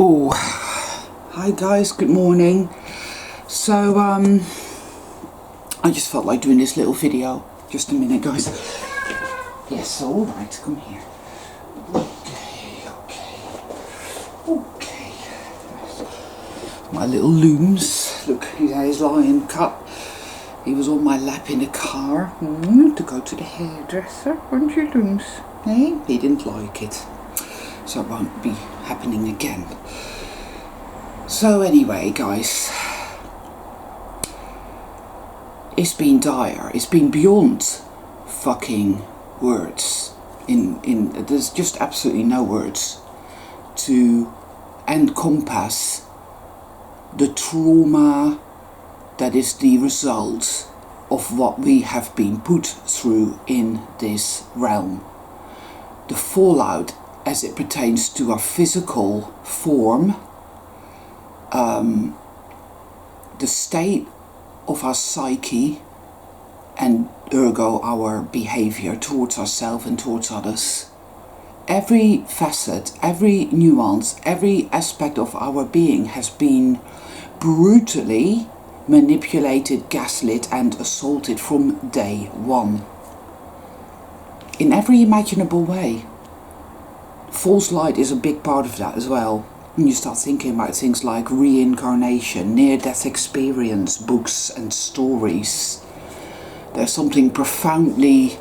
Oh, hi guys, good morning. So, I just felt like doing this little video. Just a minute, guys. Yes, alright, come here. Okay. My little looms. Look, he's lying cut. He was on my lap in the car to go to the hairdresser, weren't you, looms? Eh? He didn't like it. So it won't be happening again. So anyway, guys, it's been dire. It's been beyond fucking words. There's just absolutely no words to encompass the trauma that is the result of what we have been put through in this realm. The fallout as it pertains to our physical form, the state of our psyche, and ergo our behavior towards ourselves and towards others. Every facet, every nuance, every aspect of our being has been brutally manipulated, gaslit and assaulted from day one. In every imaginable way. False light is a big part of that as well. When you start thinking about things like reincarnation, near-death experience, books and stories, there's something profoundly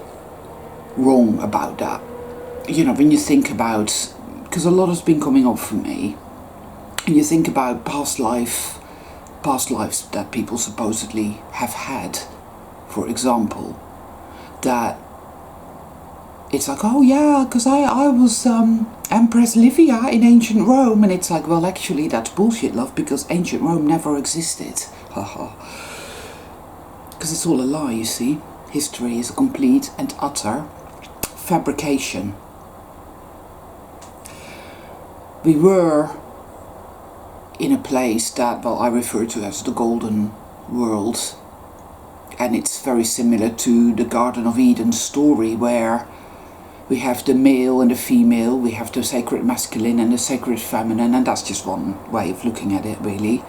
wrong about that. You know, when you think about, because a lot has been coming up for me, and you think about past lives that people supposedly have had, for example, that it's like, oh yeah, because I was Empress Livia in ancient Rome, and it's like, well, actually that's bullshit, love, because ancient Rome never existed. Haha. Because it's all a lie, you see. History is a complete and utter fabrication. We were in a place that, well, I refer to as the Golden World, and it's very similar to the Garden of Eden story, where we have the male and the female, we have the sacred masculine and the sacred feminine, and that's just one way of looking at it, really.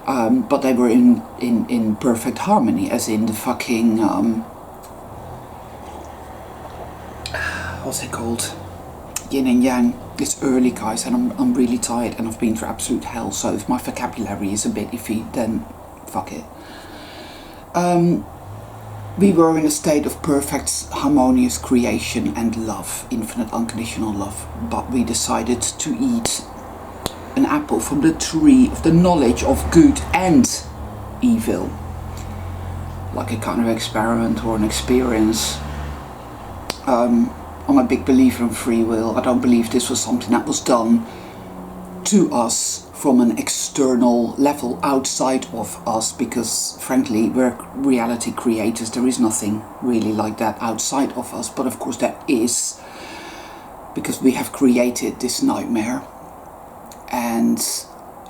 But they were in perfect harmony, as in the fucking, what's it called? Yin and yang. It's early, guys, and I'm really tired, and I've been through absolute hell, so if my vocabulary is a bit iffy, then fuck it. We were in a state of perfect, harmonious creation and love, infinite, unconditional love, but we decided to eat an apple from the tree of the knowledge of good and evil, like a kind of experiment or an experience. I'm a big believer in free will. I don't believe this was something that was done to us from an external level outside of us, because frankly we're reality creators. There is nothing really like that outside of us, but of course there is, because we have created this nightmare. And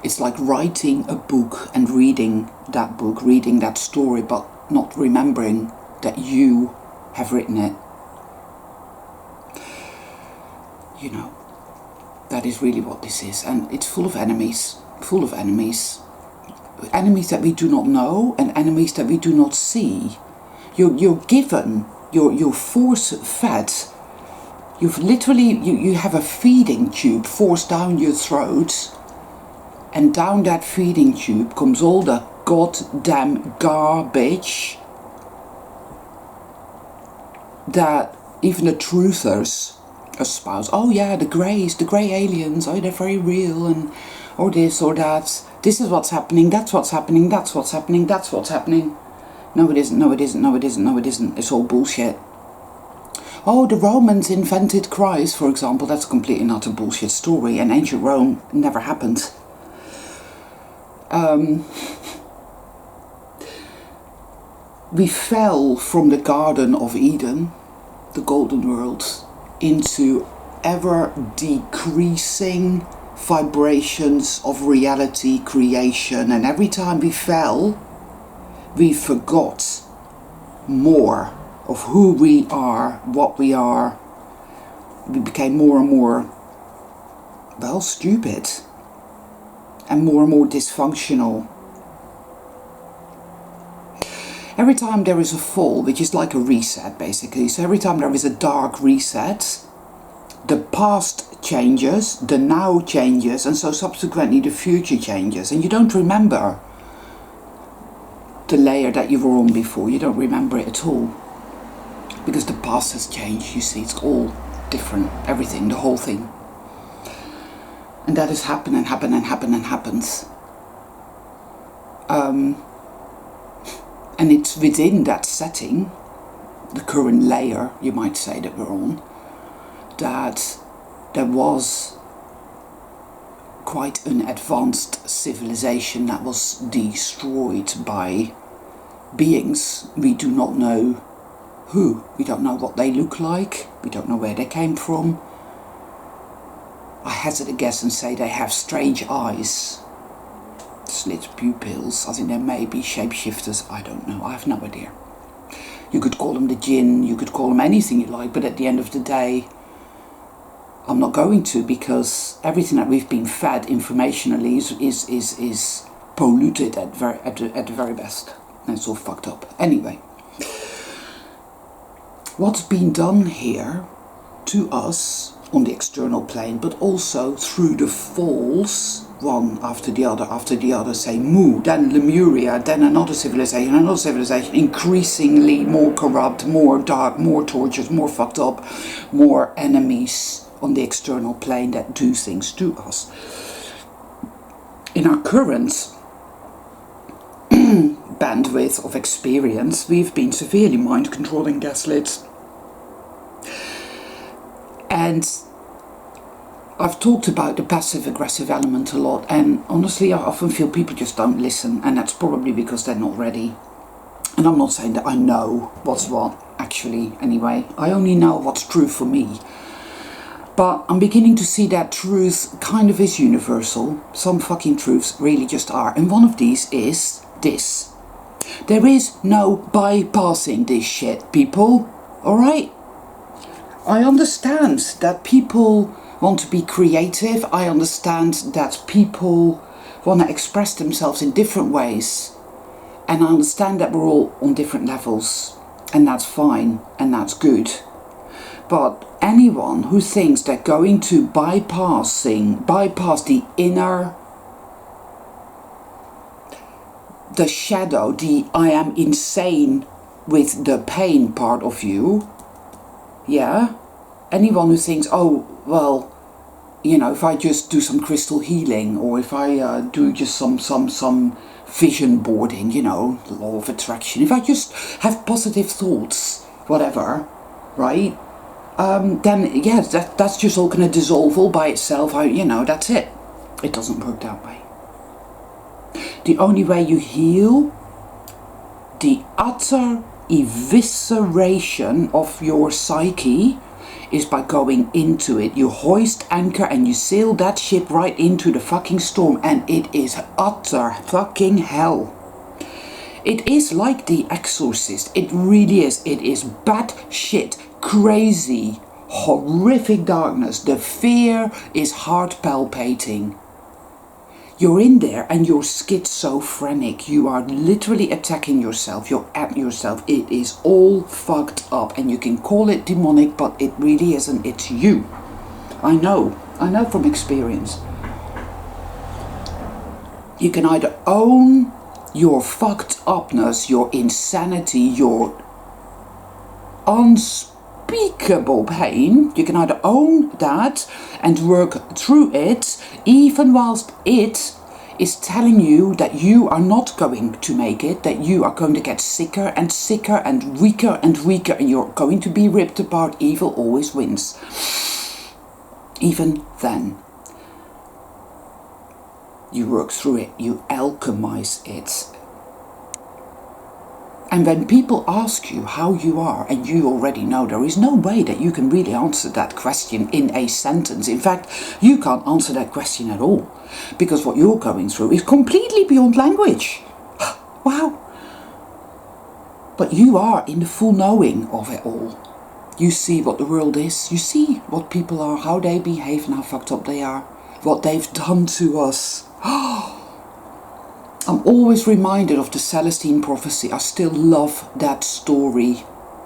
it's like writing a book and reading that book, reading that story, but not remembering that you have written it. You know, that is really what this is, and it's full of enemies, enemies that we do not know and enemies that we do not see. You're given, you're force-fed, you've literally, you have a feeding tube forced down your throat, and down that feeding tube comes all the goddamn garbage that even the truthers espouse. Oh yeah, the grey aliens, oh they're very real, and or this or that, this is what's happening, that's what's happening, that's what's happening, that's what's happening. No it isn't, no it isn't, no it isn't, no it isn't, it's all bullshit. Oh, the Romans invented Christ, for example. That's a completely not a bullshit story, and ancient Rome never happened. We fell from the Garden of Eden, the Golden World, into ever decreasing vibrations of reality creation, and every time we fell, we forgot more of who we are, what we are. We became more and more, well, stupid. and more dysfunctional. Every time there is a fall, which is like a reset basically, so every time there is a dark reset, the past changes, the now changes, and so subsequently the future changes, and you don't remember the layer that you were on before. You don't remember it at all, because the past has changed. You see, it's all different, everything, the whole thing. And that has happened and happened and happened and happens. And it's within that setting, the current layer, you might say, that we're on, that there was quite an advanced civilization that was destroyed by beings we do not know who. We don't know what they look like, we don't know where they came from. I hazard a guess and say they have strange eyes, slit pupils. I think they may be shapeshifters, I don't know, I have no idea. You could call them the jinn, you could call them anything you like, but at the end of the day, I'm not going to, because everything that we've been fed informationally is polluted at the very best. And it's all fucked up. Anyway, what's been done here to us on the external plane, but also through the falls, one after the other, say Mu, then Lemuria, then another civilization, increasingly more corrupt, more dark, more tortured, more fucked up, more enemies on the external plane that do things to us. In our current bandwidth of experience, we've been severely mind-controlled and gaslit. And I've talked about the passive-aggressive element a lot, and honestly I often feel people just don't listen, and that's probably because they're not ready. And I'm not saying that I know what's what, actually, anyway. I only know what's true for me. But I'm beginning to see that truth kind of is universal. Some fucking truths really just are. And one of these is this. There is no bypassing this shit, people. Alright? I understand that people want to be creative. I understand that people want to express themselves in different ways. And I understand that we're all on different levels. And that's fine. And that's good. But anyone who thinks they're going to bypass the inner, the shadow, the I am insane with the pain part of you, yeah, anyone who thinks, oh, well, you know, if I just do some crystal healing, or if I do just some vision boarding, you know, the law of attraction, if I just have positive thoughts, whatever, right? Then yeah, that's just all going to dissolve all by itself. You know, that's it. It doesn't work that way. The only way you heal the utter evisceration of your psyche is by going into it. You hoist anchor and you sail that ship right into the fucking storm, and it is utter fucking hell. It is like The Exorcist. It really is. It is bad shit. Crazy, horrific darkness. The fear is heart palpating. You're in there and you're schizophrenic. You are literally attacking yourself. You're at yourself. It is all fucked up, and you can call it demonic, but it really isn't. It's you. I know from experience. You can either own your fucked upness, your insanity, your unspeakable pain. You can either own that and work through it, even whilst it is telling you that you are not going to make it, that you are going to get sicker and sicker and weaker, and you're going to be ripped apart. Evil always wins. Even then, you work through it, you alchemize it. And when people ask you how you are, and you already know, there is no way that you can really answer that question in a sentence. In fact, you can't answer that question at all, because what you're going through is completely beyond language. Wow. But you are in the full knowing of it all. You see what the world is, you see what people are, how they behave and how fucked up they are, what they've done to us. I'm always reminded of the Celestine prophecy. I still love that story.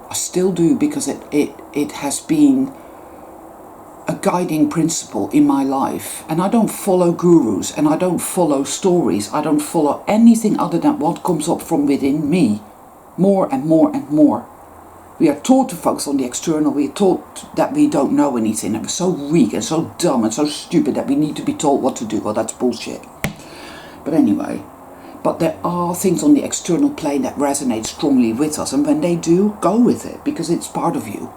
I still do, because it has been a guiding principle in my life. And I don't follow gurus, and I don't follow stories. I don't follow anything other than what comes up from within me. More and more and more. We are taught to focus on the external. We are taught that we don't know anything. And we're so weak and so dumb and so stupid that we need to be told what to do. Well, that's bullshit. But anyway. But there are things on the external plane that resonate strongly with us. And when they do, go with it. Because it's part of you.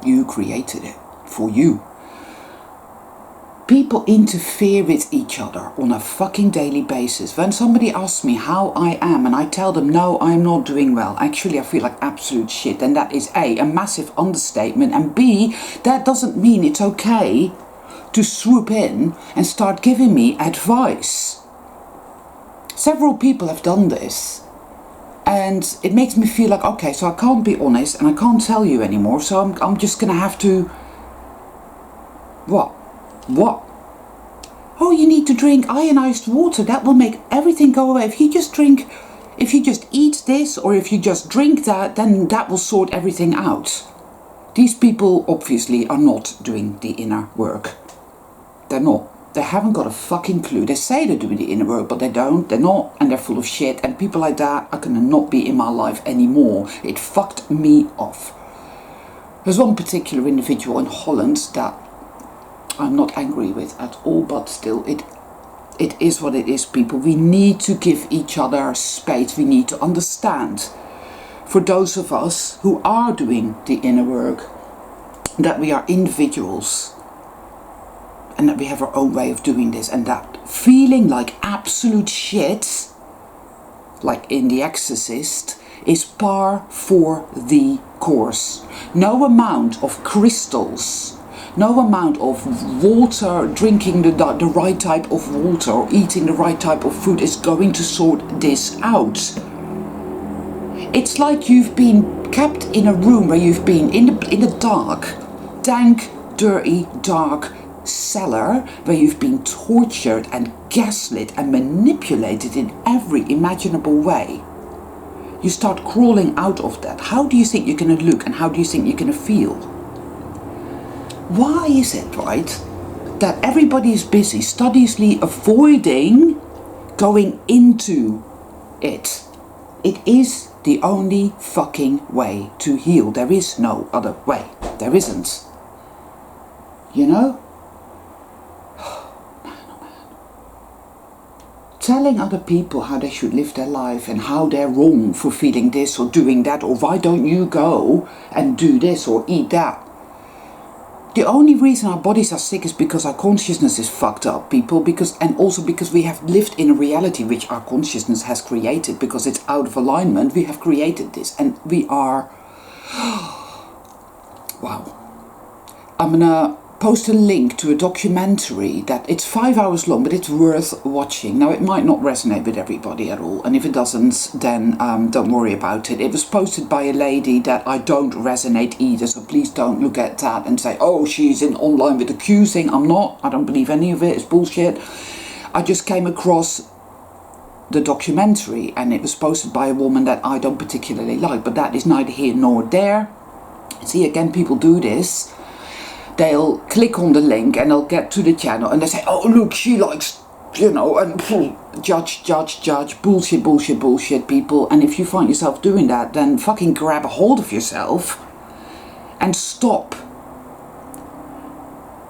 You created it. For you. People interfere with each other on a fucking daily basis. When somebody asks me how I am and I tell them, no, I'm not doing well. Actually, I feel like absolute shit. And that is A, massive understatement. And B, that doesn't mean it's okay to swoop in and start giving me advice. Several people have done this. And it makes me feel like, okay, so I can't be honest and I can't tell you anymore. So I'm just going to have to... What? Oh, you need to drink ionized water. That will make everything go away. If you just eat this, or if you just drink that, then that will sort everything out. These people obviously are not doing the inner work. They're not. They haven't got a fucking clue. They say they're doing the inner work, but they don't. They're not, and they're full of shit. And people like that are gonna not be in my life anymore. It fucked me off. There's one particular individual in Holland that I'm not angry with at all, but still, it is what it is, people. We need to give each other space. We need to understand, for those of us who are doing the inner work, that we are individuals and that we have our own way of doing this, and that feeling like absolute shit, like in The Exorcist, is par for the course. No amount of crystals, no amount of water, drinking the right type of water or eating the right type of food is going to sort this out. It's like you've been kept in a room where you've been in the dark, dank, dirty, dark cellar, where you've been tortured and gaslit and manipulated in every imaginable way. You start crawling out of that. How do you think you're going to look, and how do you think you're going to feel? Why is it, right, that everybody is busy studiously avoiding going into it? It is the only fucking way to heal. There is no other way. There isn't. You know? Man, oh man. Telling other people how they should live their life and how they're wrong for feeling this or doing that, or why don't you go and do this or eat that. The only reason our bodies are sick is because our consciousness is fucked up, people, and also because we have lived in a reality which our consciousness has created, because it's out of alignment. We have created this, and we are... Wow. I'm gonna post a link to a documentary that it's 5 hours long, but it's worth watching. Now, it might not resonate with everybody at all, and if it doesn't, then don't worry about it. It was posted by a lady that I don't resonate either, so please don't look at that and say, oh, she's in online with the Q thing. I'm not. I don't believe any of it. It's bullshit. I just came across the documentary, and it was posted by a woman that I don't particularly like, but that is neither here nor there. See, again, people do this. They'll click on the link and they'll get to the channel and they say, oh, look, she likes, you know, and judge, bullshit, people. And if you find yourself doing that, then fucking grab a hold of yourself and stop.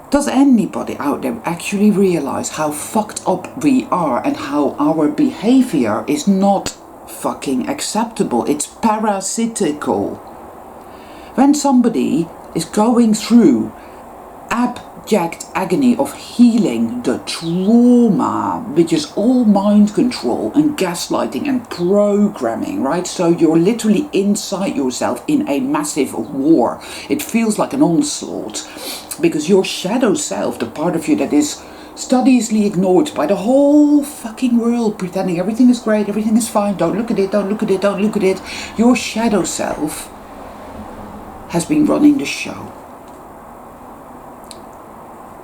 Does anybody out there actually realize how fucked up we are and how our behavior is not fucking acceptable? It's parasitical. When somebody is going through abject agony of healing the trauma, which is all mind control and gaslighting and programming, right? So you're literally inside yourself in a massive war. It feels like an onslaught because your shadow self, the part of you that is studiously ignored by the whole fucking world, pretending everything is great, everything is fine, don't look at it, don't look at it, don't look at it. Your shadow self has been running the show.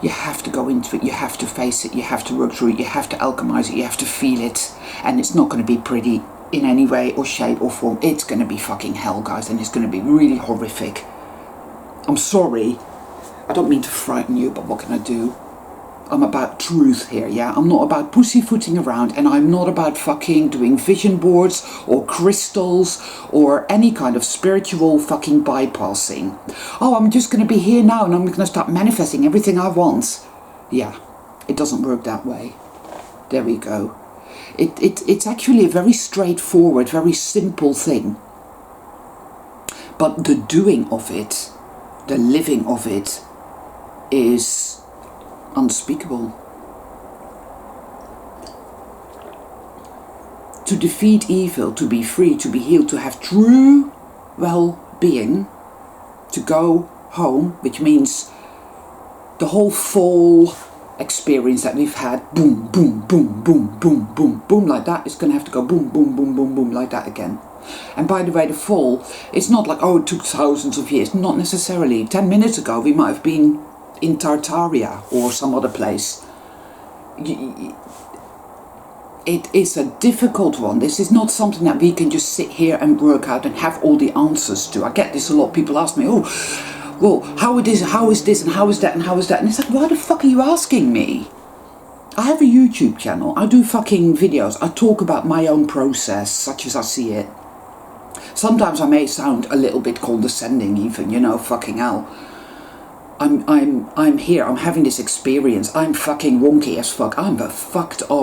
You have to go into it, you have to face it, you have to work through it, you have to alchemize it, you have to feel it. And it's not going to be pretty in any way or shape or form. It's going to be fucking hell, guys, and it's going to be really horrific. I'm sorry. I don't mean to frighten you, but what can I do? I'm about truth here, yeah? I'm not about pussyfooting around, and I'm not about fucking doing vision boards or crystals or any kind of spiritual fucking bypassing. Oh, I'm just going to be here now and I'm going to start manifesting everything I want. Yeah, it doesn't work that way. There we go. It's actually a very straightforward, very simple thing. But the doing of it, the living of it, is unspeakable. To defeat evil, to be free, to be healed, to have true well-being, to go home, which means the whole fall experience that we've had, boom, boom, boom, boom, boom, boom, boom, like that, is going to have to go boom, boom, boom, boom, boom, like that again. And by the way, the fall, it's not like, oh, it took thousands of years. Not necessarily. 10 minutes ago, we might have been in Tartaria or some other place. It is a difficult one. This is not something that we can just sit here and work out and have all the answers to. I get this a lot. People ask me, oh, well, how is this and how is that and how is that? And it's like, why the fuck are you asking me? I have a YouTube channel. I do fucking videos. I talk about my own process, such as I see it. Sometimes I may sound a little bit condescending even, you know, fucking hell. I'm here, I'm having this experience, I'm fucking wonky as fuck, I'm a fucked up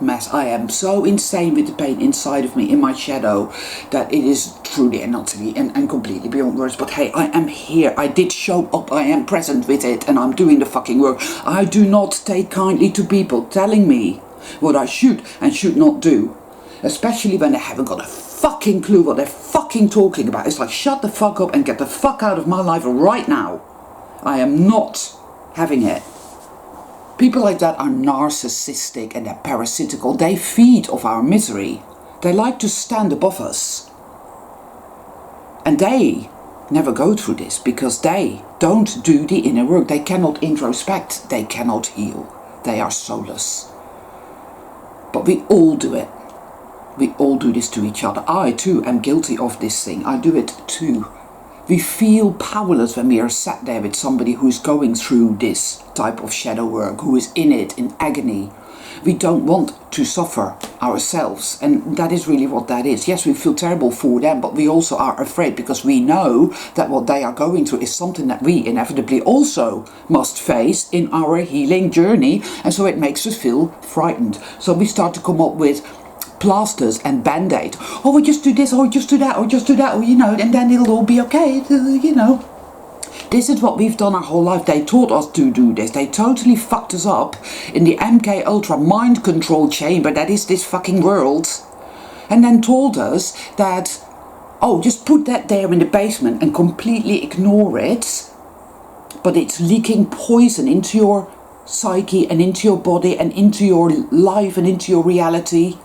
mess. I am so insane with the pain inside of me, in my shadow, that it is truly and utterly and completely beyond words. But hey, I am here, I did show up, I am present with it, and I'm doing the fucking work. I do not take kindly to people telling me what I should and should not do, especially when they haven't got a fucking clue what they're fucking talking about. It's like, shut the fuck up and get the fuck out of my life right now. I am not having it. People like that are narcissistic and they're parasitical. They feed off our misery. They like to stand above us. And they never go through this because they don't do the inner work. They cannot introspect. They cannot heal. They are soulless. But we all do it. We all do this to each other. I too am guilty of this thing. I do it too. We feel powerless when we are sat there with somebody who's going through this type of shadow work, who is in it, in agony. We don't want to suffer ourselves, and that is really what that is. Yes, we feel terrible for them, but we also are afraid because we know that what they are going through is something that we inevitably also must face in our healing journey, and so it makes us feel frightened. So we start to come up with plasters and band-aid. Oh, we just do this, or just do that, or just do that, or, you know, and then it'll all be okay, you know. This is what we've done our whole life. They taught us to do this. They totally fucked us up in the MK Ultra mind control chamber that is this fucking world. And then told us that, oh, just put that there in the basement and completely ignore it. But it's leaking poison into your psyche and into your body and into your life and into your reality.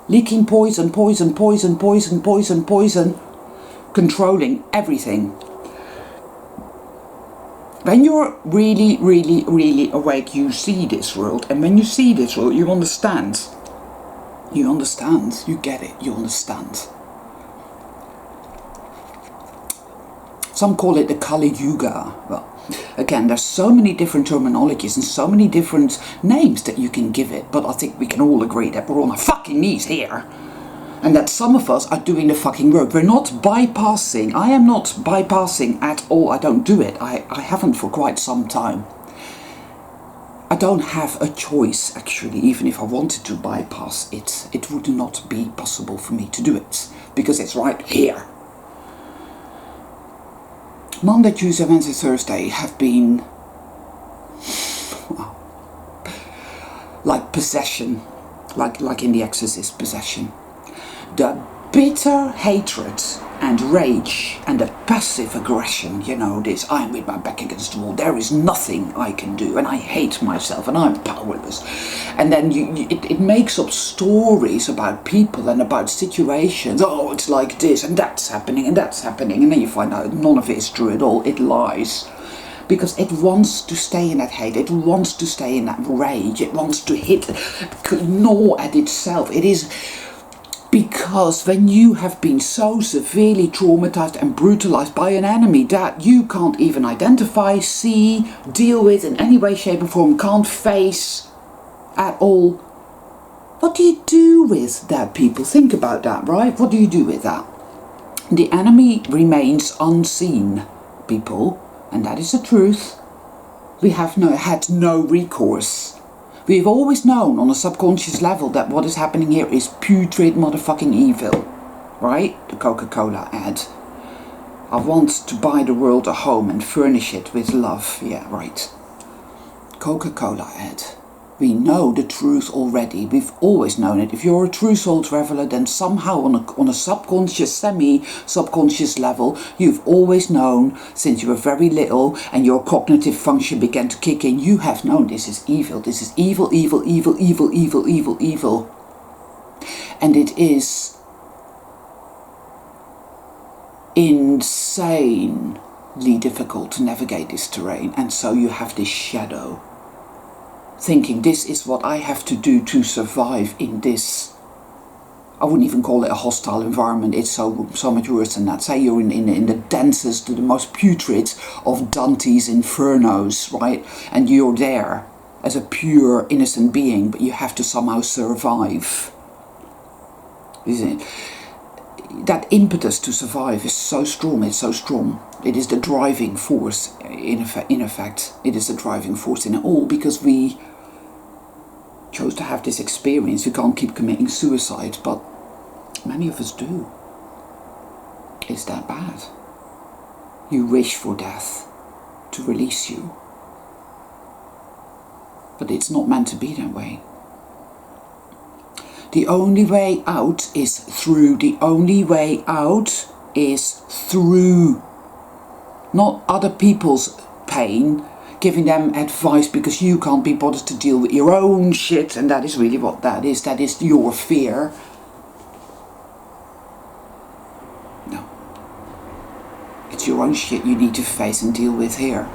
Leaking poison, poison, poison, poison, poison, poison, controlling everything. When you're really, really, really awake, you see this world. And when you see this world, you understand. You understand. You get it. You understand. Some call it the Kali Yuga. Well, again, there's so many different terminologies and so many different names that you can give it, but I think we can all agree that we're on our fucking knees here, and that some of us are doing the fucking work. We're not bypassing. I am not bypassing at all. I don't do it. I haven't for quite some time. I don't have a choice, actually. Even if I wanted to bypass it, it would not be possible for me to do it, because it's right here. Monday, Tuesday, Wednesday, Thursday have been, well, like possession, like in The Exorcist, possession. The bitter hatred and rage and the passive aggression, you know, this, I'm with my back against the wall, there is nothing I can do, and I hate myself, and I'm powerless. And then it makes up stories about people and about situations. Oh, it's like this, and that's happening, and then you find out none of it is true at all, it lies. because it wants to stay in that hate, it wants to stay in that rage, it wants to gnaw at itself. It is because when you have been so severely traumatized and brutalized by an enemy that you can't even identify, see, deal with in any way, shape or form, can't face at all, what do you do with that, people? Think about that, right? What do you do with that? The enemy remains unseen, people, and that is the truth. We have had no recourse. We've always known on a subconscious level that what is happening here is putrid motherfucking evil, right? The Coca-Cola ad. I want to buy the world a home and furnish it with love. Yeah, right. Coca-Cola ad. We know the truth already. We've always known it. If you're a true soul traveler, then somehow on a subconscious, semi-subconscious level, you've always known since you were very little and your cognitive function began to kick in. You have known this is evil. This is evil, evil, evil, evil, evil, evil, evil. And it is insanely difficult to navigate this terrain. And so you have this shadow, thinking this is what I have to do to survive in this, I wouldn't even call it a hostile environment, it's so much worse than that. Say you're in the densest, the most putrid of Dante's infernos, right? And you're there as a pure, innocent being, but you have to somehow survive. Isn't it? That impetus to survive is so strong, it's so strong. It is the driving force, in effect. It is the driving force in it all, because we chose to have this experience. We can't keep committing suicide, but many of us do. It's that bad. You wish for death to release you. But it's not meant to be that way. The only way out is through. The only way out is through. Not other people's pain, giving them advice because you can't be bothered to deal with your own shit, and that is really what that is. That is your fear. No. It's your own shit you need to face and deal with here.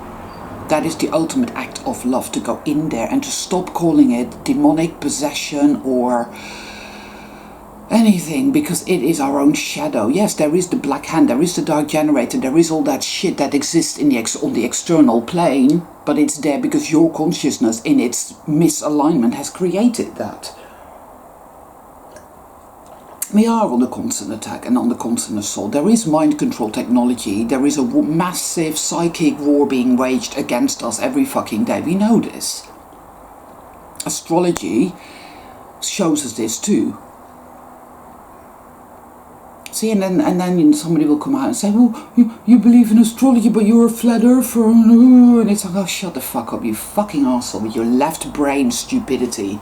That is the ultimate act of love, to go in there and to stop calling it demonic possession or anything, because it is our own shadow. Yes, there is the black hand, there is the dark generator, there is all that shit that exists in on the external plane, but it's there because your consciousness in its misalignment has created that. We are on the constant attack and on the constant assault. There is mind control technology, there is a massive psychic war being waged against us every fucking day. We know this. Astrology shows us this too. See, and then somebody will come out and say, well, you believe in astrology, but you're a flat earther, and it's like, oh, shut the fuck up, you fucking arsehole, with your left brain stupidity.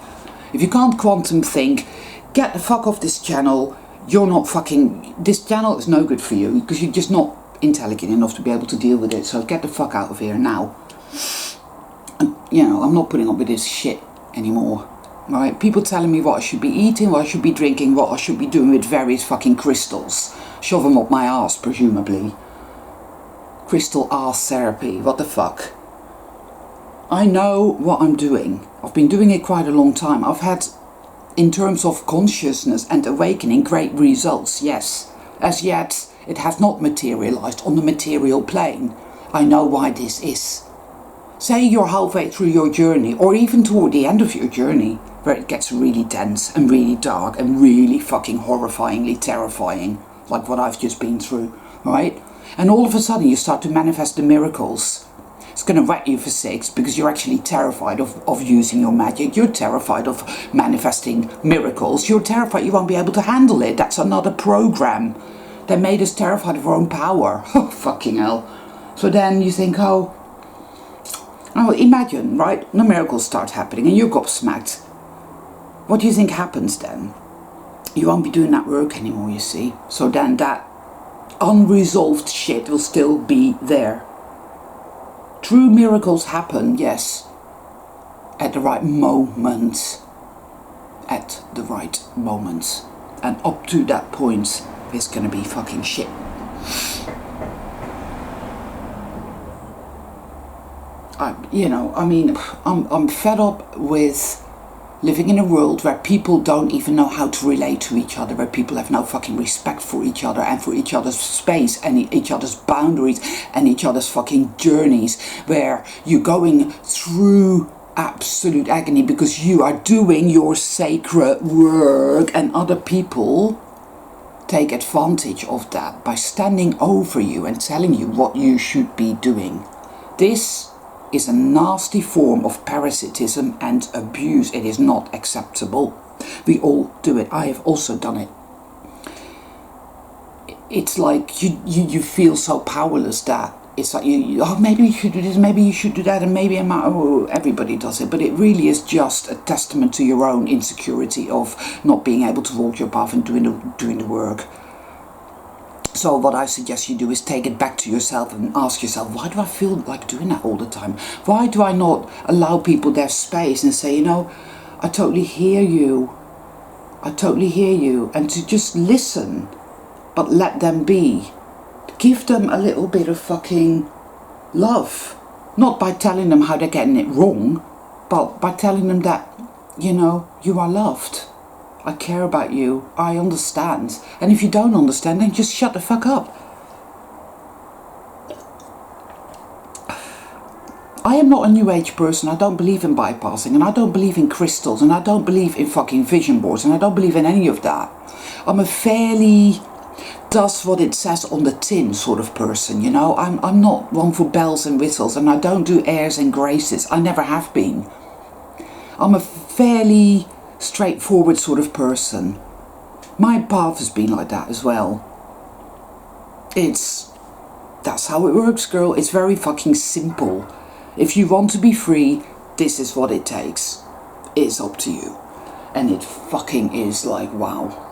If you can't quantum think, get the fuck off this channel. You're not fucking, this channel is no good for you, because you're just not intelligent enough to be able to deal with it, so get the fuck out of here now. And, you know, I'm not putting up with this shit anymore. Right, people telling me what I should be eating, what I should be drinking, what I should be doing with various fucking crystals. Shove them up my arse, presumably. Crystal arse therapy, what the fuck? I know what I'm doing. I've been doing it quite a long time. I've had, in terms of consciousness and awakening, great results, yes. As yet, it has not materialized on the material plane. I know why this is. Say you're halfway through your journey, or even toward the end of your journey, where it gets really dense and really dark and really fucking horrifyingly terrifying, like what I've just been through, right? And all of a sudden you start to manifest the miracles. It's going to whack you for 6 because you're actually terrified of using your magic. You're terrified of manifesting miracles. You're terrified you won't be able to handle it. That's another program. They made us terrified of our own power. Oh, fucking hell. So then you think, oh, imagine, right, the miracles start happening and you're gobsmacked. What do you think happens then? You won't be doing that work anymore, you see. So then that unresolved shit will still be there. True miracles happen, yes, at the right moment. At the right moment. And up to that point, it's gonna be fucking shit. I'm fed up with living in a world where people don't even know how to relate to each other, where people have no fucking respect for each other and for each other's space and each other's boundaries and each other's fucking journeys, where you're going through absolute agony because you are doing your sacred work and other people take advantage of that by standing over you and telling you what you should be doing. This is a nasty form of parasitism and abuse. It is not acceptable. We all do it. I have also done it. It's like you feel so powerless that it's like maybe you should do this, maybe you should do that, and maybe everybody does it. But it really is just a testament to your own insecurity of not being able to walk your path and doing the work. So what I suggest you do is take it back to yourself and ask yourself, why do I feel like doing that all the time? Why do I not allow people their space and say, I totally hear you. I totally hear you. And to just listen, but let them be. Give them a little bit of fucking love. Not by telling them how they're getting it wrong, but by telling them that, you are loved. I care about you, I understand. And if you don't understand, then just shut the fuck up. I am not a new age person. I don't believe in bypassing, and I don't believe in crystals, and I don't believe in fucking vision boards, and I don't believe in any of that. I'm a fairly does what it says on the tin sort of person, I'm not one for bells and whistles, and I don't do airs and graces. I never have been. I'm a fairly straightforward sort of person. My path has been like that as well. That's how it works, girl. It's very fucking simple. If you want to be free, this is what it takes. It's up to you. And it fucking is like, wow.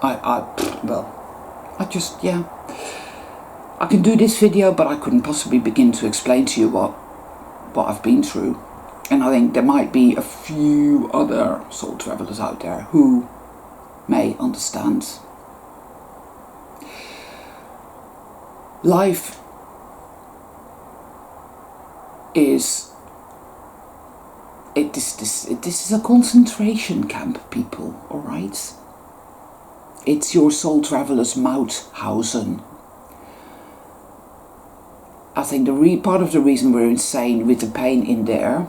I can do this video, but I couldn't possibly begin to explain to you what I've been through. And I think there might be a few other soul travelers out there who may understand. Life is... This is a concentration camp, people, alright? It's your soul traveler's Mauthausen. I think part of the reason we're insane with the pain in there,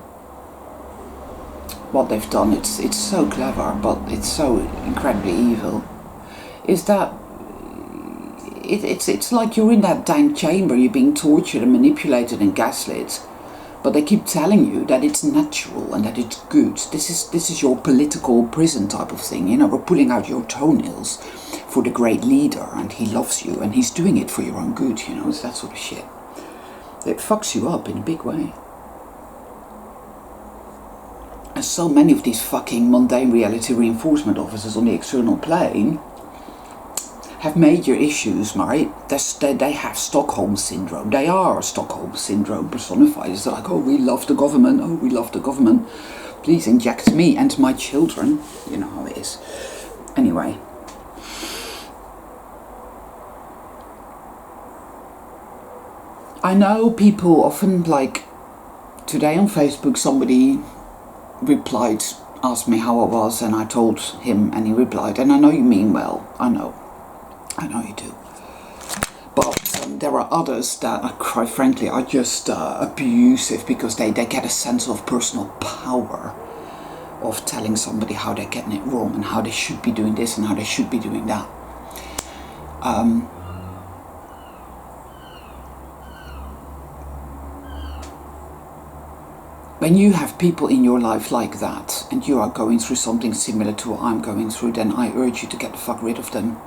what they've done, it's so clever, but it's so incredibly evil, is that it's like you're in that dank chamber, you're being tortured and manipulated and gaslit, but they keep telling you that it's natural and that it's good. This is your political prison type of thing, we're pulling out your toenails for the great leader, and he loves you, and he's doing it for your own good, it's that sort of shit. It fucks you up in a big way. And so many of these fucking mundane reality reinforcement officers on the external plane have major issues, right? They have Stockholm Syndrome. They are Stockholm Syndrome personified. It's like, we love the government. We love the government. Please inject me and my children. You know how it is. Anyway. I know people often, like, today on Facebook somebody replied, asked me how I was, and I told him, and he replied, and I know you mean well, I know you do. But there are others that, quite frankly, are just abusive because they get a sense of personal power of telling somebody how they're getting it wrong and how they should be doing this and how they should be doing that. When you have people in your life like that, and you are going through something similar to what I'm going through, then I urge you to get the fuck rid of them.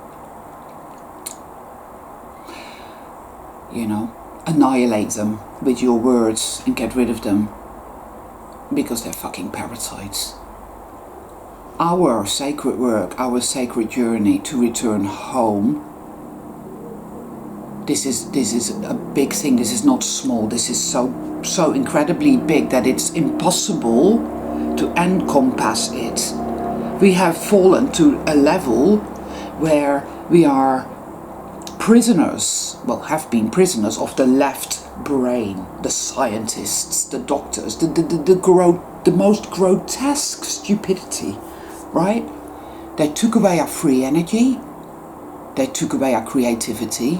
Annihilate them with your words and get rid of them. Because they're fucking parasites. Our sacred work, our sacred journey to return home, this is a big thing. This is not small. This is so incredibly big that it's impossible to encompass it. We have fallen to a level where we are prisoners, have been prisoners of the left brain, the scientists, the doctors, the most grotesque stupidity, right? They took away our free energy, they took away our creativity,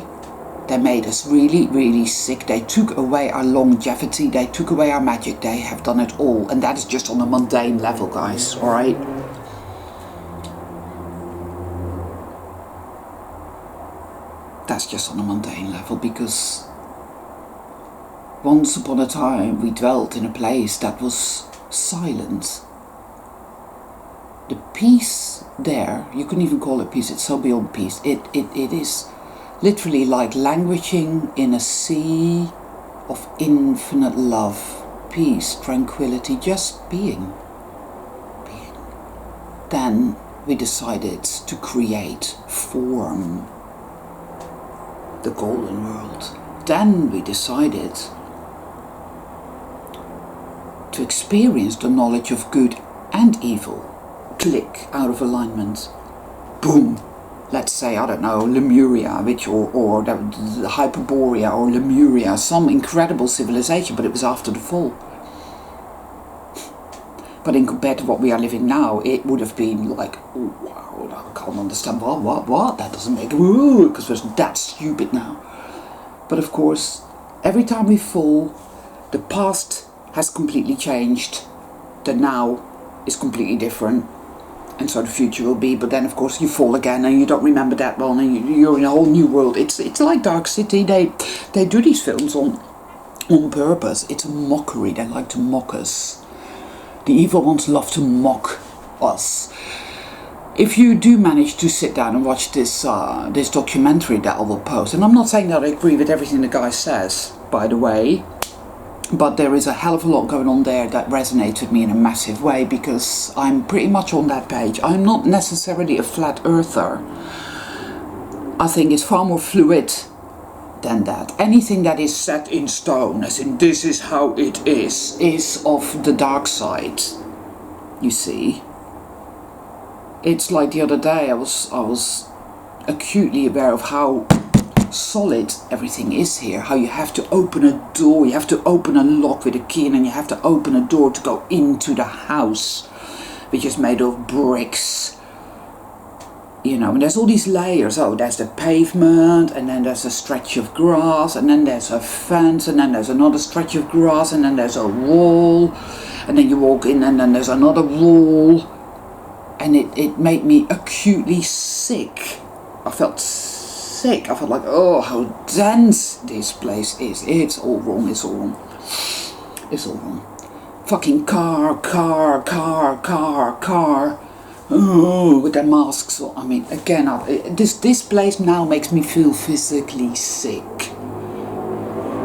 they made us really, really sick, they took away our longevity, they took away our magic, they have done it all, and that is just on a mundane level, guys, alright? That's just on a mundane level, because once upon a time we dwelt in a place that was silent. The peace there, you couldn't even call it peace, it's so beyond peace. It is literally like languishing in a sea of infinite love, peace, tranquility, just being. Then we decided to create, form the golden world. Then we decided to experience the knowledge of good and evil. Click, out of alignment. Boom. Let's say, I don't know, Lemuria, or the Hyperborea or Lemuria, some incredible civilization, but it was after the fall. But in compared to what we are living now, it would have been like, oh wow, I can't understand, what? That doesn't make, because we're that stupid now. But of course, every time we fall, the past has completely changed, the now is completely different, and so the future will be. But then of course you fall again and you don't remember that one, and you're in a whole new world. It's like Dark City. They do these films on purpose. It's a mockery. They like to mock us. The evil ones love to mock us. If you do manage to sit down and watch this documentary that I will post, and I'm not saying that I agree with everything the guy says, by the way, but there is a hell of a lot going on there that resonates with me in a massive way, because I'm pretty much on that page. I'm not necessarily a flat earther. I think it's far more fluid than that. Anything that is set in stone, as in this is how it is of the dark side, you see. It's like the other day, I was acutely aware of how solid everything is here, how you have to open a door, you have to open a lock with a key, and then you have to open a door to go into the house, which is made of bricks, you know, and there's all these layers. Oh, there's the pavement, and then there's a stretch of grass, and then there's a fence, and then there's another stretch of grass, and then there's a wall, and then you walk in, and then there's another wall. And it made me acutely sick. I felt sick. I felt like, oh, how dense this place is. It's all wrong. It's all wrong. It's all wrong. Fucking car. Oh, with their masks on. I mean, again, this place now makes me feel physically sick.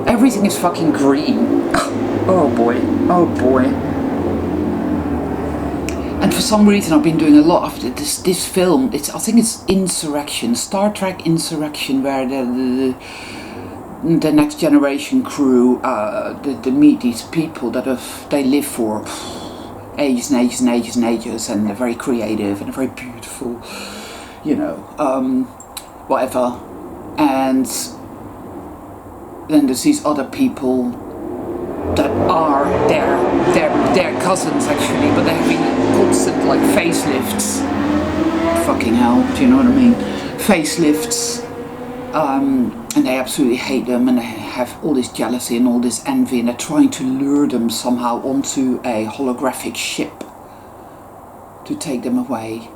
Everything is fucking green. Oh boy. Oh boy. And for some reason I've been doing a lot of this film. I think it's Insurrection, Star Trek Insurrection, where the Next Generation crew they meet these people that they live for ages and ages and ages and ages, and they're very creative and they're very beautiful, you know, whatever. And then there's these other people that are their cousins actually, but they're having constant like facelifts. Fucking hell, do you know what I mean? Facelifts, and they absolutely hate them, and they have all this jealousy and all this envy, and they're trying to lure them somehow onto a holographic ship to take them away,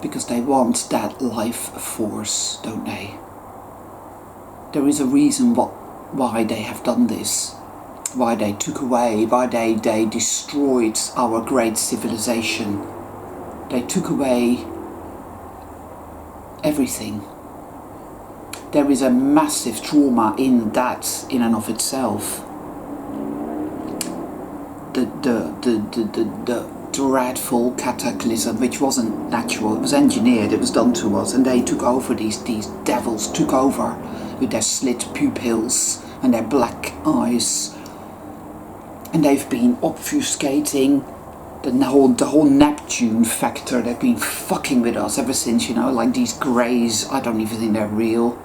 because they want that life force, don't they? There is a reason why they have done this, why they took away, why they destroyed our great civilization. They took away everything. There is a massive trauma in that, in and of itself. The dreadful cataclysm, which wasn't natural, it was engineered, it was done to us, and they took over, these devils took over with their slit pupils and their black eyes, and they've been obfuscating the whole Neptune factor. They've been fucking with us ever since, you know, like these greys, I don't even think they're real.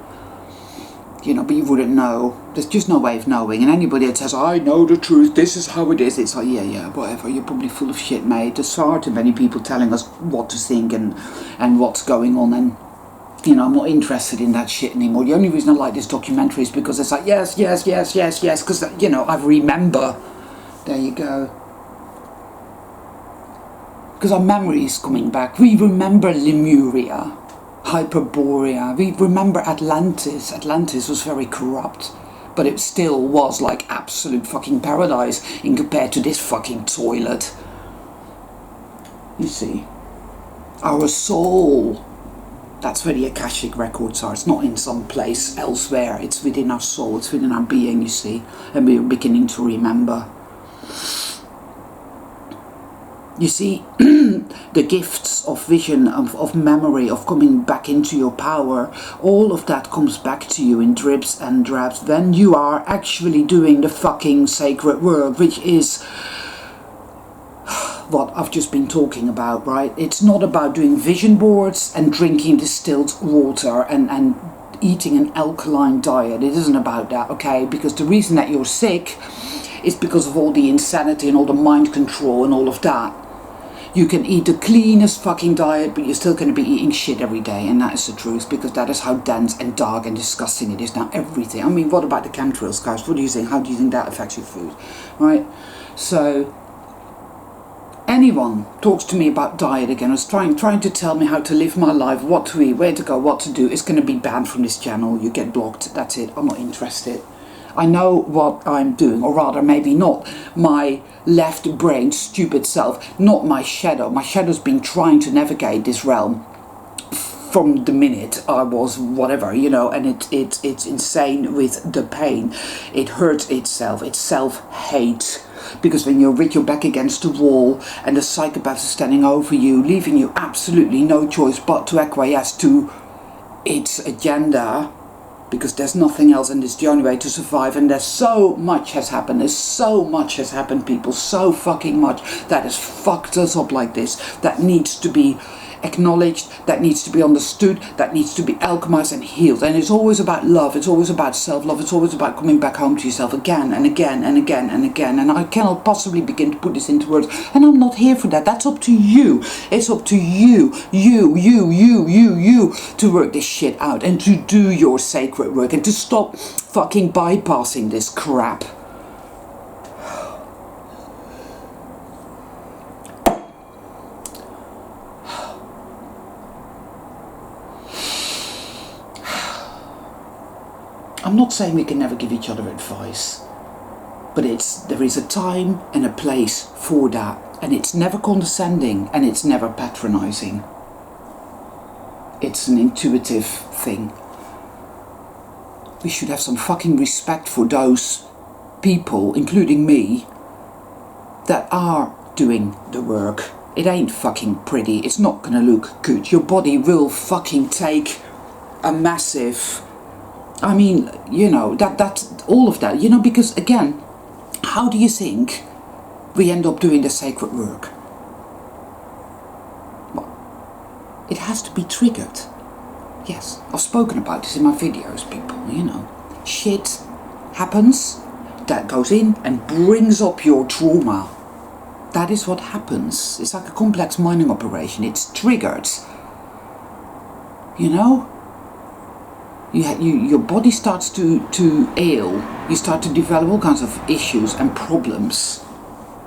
you know, but you wouldn't know. There's just no way of knowing. And anybody that says, I know the truth, this is how it is, it's like, yeah, whatever, you're probably full of shit, mate. There's far too many people telling us what to think and what's going on, and, you know, I'm not interested in that shit anymore. The only reason I like this documentary is because it's like, yes, because, you know, I remember. There you go. Because our memory is coming back. We remember Lemuria, Hyperborea. We remember Atlantis. Atlantis was very corrupt, but it still was like absolute fucking paradise in compared to this fucking toilet. You see, our soul, that's where the Akashic records are. It's not in some place elsewhere. It's within our soul, it's within our being, you see, and we're beginning to remember. You see, the gifts of vision, of memory, of coming back into your power, all of that comes back to you in drips and drabs when you are actually doing the fucking sacred work, which is what I've just been talking about, right? It's not about doing vision boards and drinking distilled water and eating an alkaline diet. It isn't about that, okay? Because the reason that you're sick is because of all the insanity and all the mind control and all of that. You can eat the cleanest fucking diet, but you're still going to be eating shit every day, and that is the truth, because that is how dense and dark and disgusting it is now. Everything. I mean, what about the chemtrails, guys? What do you think? How do you think that affects your food, right? So, anyone talks to me about diet again, or is trying to tell me how to live my life, what to eat, where to go, what to do, it's going to be banned from this channel. You get blocked. That's it. I'm not interested. I know what I'm doing, or rather maybe not my left brain stupid self, not my shadow. My shadow's been trying to navigate this realm from the minute I was whatever, you know, and it's insane with the pain. It hurts itself, it's self-hate. Because when you're with your back against the wall and the psychopath is standing over you, leaving you absolutely no choice but to acquiesce to its agenda, because there's nothing else and it's the only way to survive, and there's so much has happened, people, so fucking much that has fucked us up like this, that needs to be acknowledged, that needs to be understood, that needs to be alchemized and healed. And it's always about love, it's always about self-love, it's always about coming back home to yourself again and again and again and again. And I cannot possibly begin to put this into words, and I'm not here for that. That's up to you. It's up to you to work this shit out and to do your sacred work and to stop fucking bypassing this crap. I'm not saying we can never give each other advice, but there is a time and a place for that, and it's never condescending and it's never patronizing. It's an intuitive thing. We should have some fucking respect for those people, including me, that are doing the work. It ain't fucking pretty, it's not gonna look good. Your body will fucking take a massive, I mean, you know, that's all of that, you know, because again, how do you think we end up doing the sacred work? Well, it has to be triggered. Yes, I've spoken about this in my videos, people, you know. Shit happens that goes in and brings up your trauma. That is what happens. It's like a complex mining operation. It's triggered. You know? Your body starts to ail. You start to develop all kinds of issues and problems,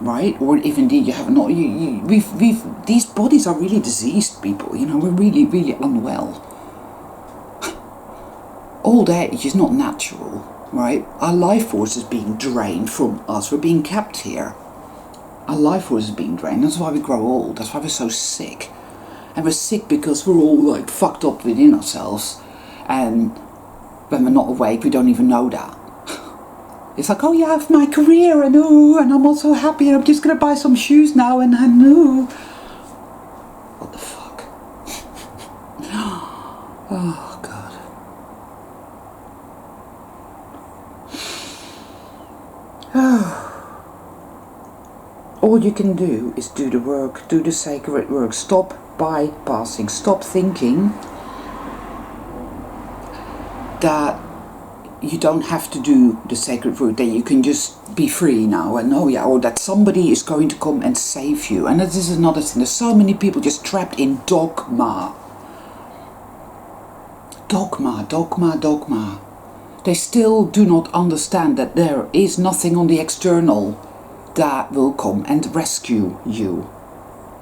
right? Or if indeed you have not, these bodies are really diseased, people. You know, we're really, really unwell. Old age is not natural, right? Our life force is being drained from us. We're being kept here. Our life force is being drained. That's why we grow old. That's why we're so sick. And we're sick because we're all like fucked up within ourselves. And when we're not awake, we don't even know that. It's like, oh yeah, I have my career, and ooh, and I'm also happy, and I'm just gonna buy some shoes now, and ooh. What the fuck? Oh God. All you can do is do the work, do the sacred work. Stop bypassing, stop thinking that you don't have to do the sacred work, that you can just be free now, and or that somebody is going to come and save you. And this is another thing. There's so many people just trapped in dogma. Dogma. They still do not understand that there is nothing on the external that will come and rescue you.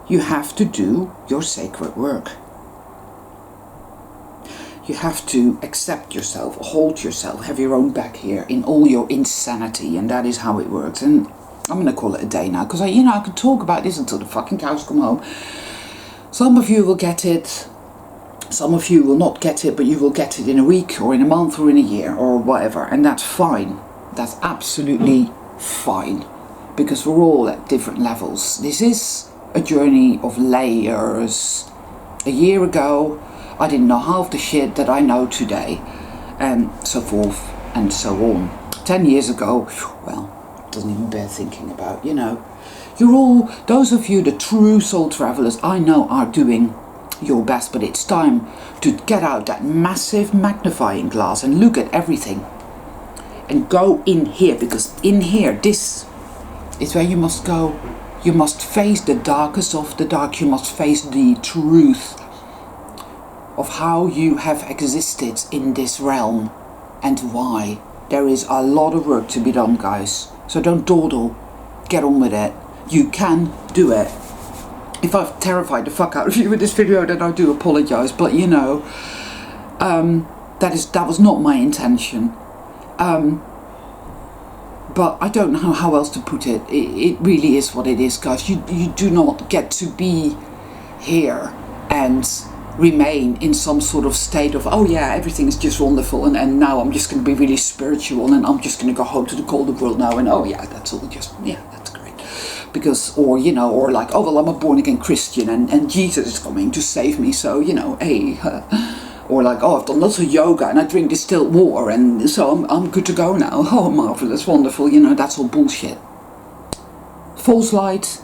You have to do your sacred work. You have to accept yourself, hold yourself, have your own back here in all your insanity, and that is how it works. And I'm going to call it a day now, because I can talk about this until the fucking cows come home. Some of you will get it, some of you will not get it, but you will get it in a week or in a month or in a year or whatever, and that's fine. That's absolutely fine, because we're all at different levels. This is a journey of layers. A year ago, I didn't know half the shit that I know today, and so forth and so on. 10 years ago, well, it doesn't even bear thinking about, You're all, those of you, the true soul travelers, I know are doing your best, but it's time to get out that massive magnifying glass and look at everything. And go in here, because in here, this is where you must go. You must face the darkest of the dark. You must face the truth of how you have existed in this realm and why. There is a lot of work to be done, guys. So don't dawdle. Get on with it. You can do it. If I've terrified the fuck out of you with this video, then I do apologise. But that was not my intention. But I don't know how else to put it. It really is what it is, guys. You do not get to be here and remain in some sort of state of, oh yeah, everything is just wonderful, and now I'm just going to be really spiritual, and I'm just going to go home to the colder world now, and oh yeah, that's all just, yeah, that's great. Because, or like, oh well, I'm a born again Christian, and Jesus is coming to save me, so, hey, or like, oh, I've done lots of yoga, and I drink distilled water, and so I'm good to go now. Oh, marvellous, wonderful, that's all bullshit. False light,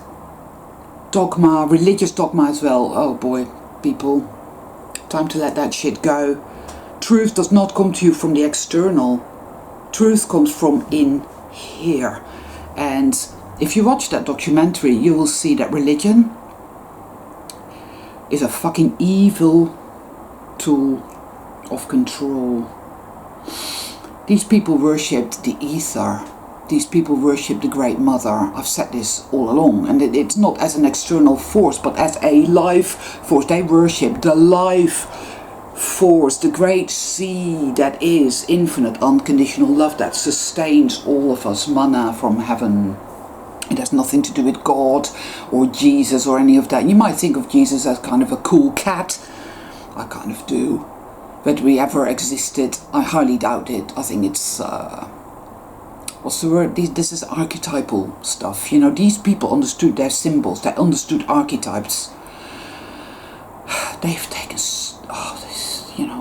dogma, religious dogma as well. Oh boy, people. Time to let that shit go. Truth does not come to you from the external. Truth comes from in here. And if you watch that documentary, you will see that religion is a fucking evil tool of control. These people worshipped the ether. These people worship the Great Mother. I've said this all along, and it's not as an external force, but as a life force. They worship the life force, the great sea that is infinite, unconditional love that sustains all of us, manna from heaven. It has nothing to do with God or Jesus or any of that. You might think of Jesus as kind of a cool cat. I kind of do. Whether he ever existed, I highly doubt it. I think it's what's the word? This is archetypal stuff. These people understood their symbols. They understood archetypes. They've taken,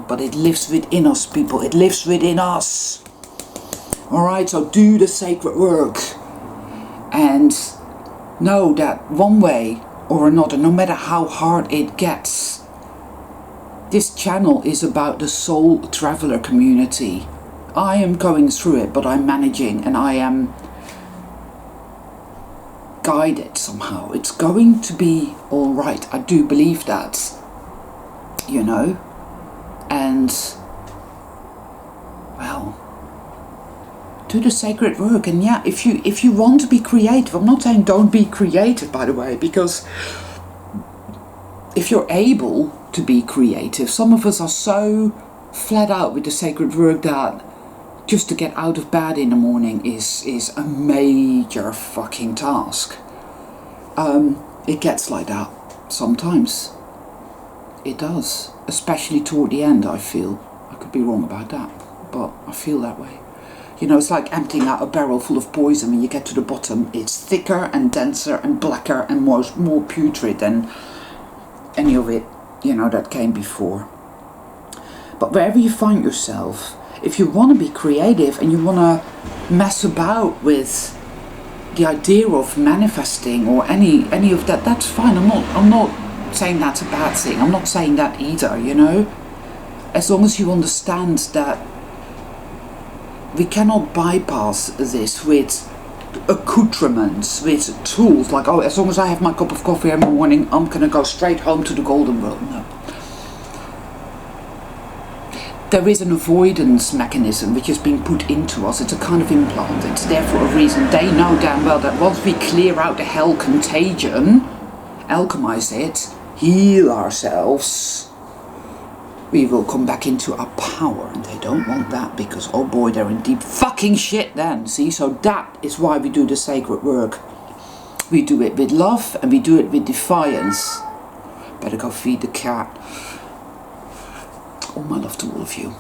but it lives within us, people. It lives within us. Alright, so do the sacred work. And know that one way or another, no matter how hard it gets, this channel is about the soul traveler community. I am going through it, but I'm managing, and I am guided somehow. It's going to be all right. I do believe that, and well, do the sacred work. And yeah, if you want to be creative, I'm not saying don't be creative, by the way, because if you're able to be creative, some of us are so flat out with the sacred work that just to get out of bed in the morning is a major fucking task. It gets like that sometimes. It does, especially toward the end. I feel, I could be wrong about that, but I feel that way. It's like emptying out a barrel full of poison. When you get to the bottom, it's thicker and denser and blacker and more putrid than any of it, that came before. But wherever you find yourself, if you want to be creative and you want to mess about with the idea of manifesting or any of that, that's fine. I'm not saying that's a bad thing. I'm not saying that either, As long as you understand that we cannot bypass this with accoutrements, with tools, like, oh, as long as I have my cup of coffee every morning, I'm gonna go straight home to the golden world. No. There is an avoidance mechanism which has been put into us. It's a kind of implant. It's there for a reason. They know damn well that once we clear out the hell contagion, alchemize it, heal ourselves, we will come back into our power. And they don't want that because, oh boy, they're in deep fucking shit then. See, so that is why we do the sacred work. We do it with love and we do it with defiance. Better go feed the cat. All my love to all of you.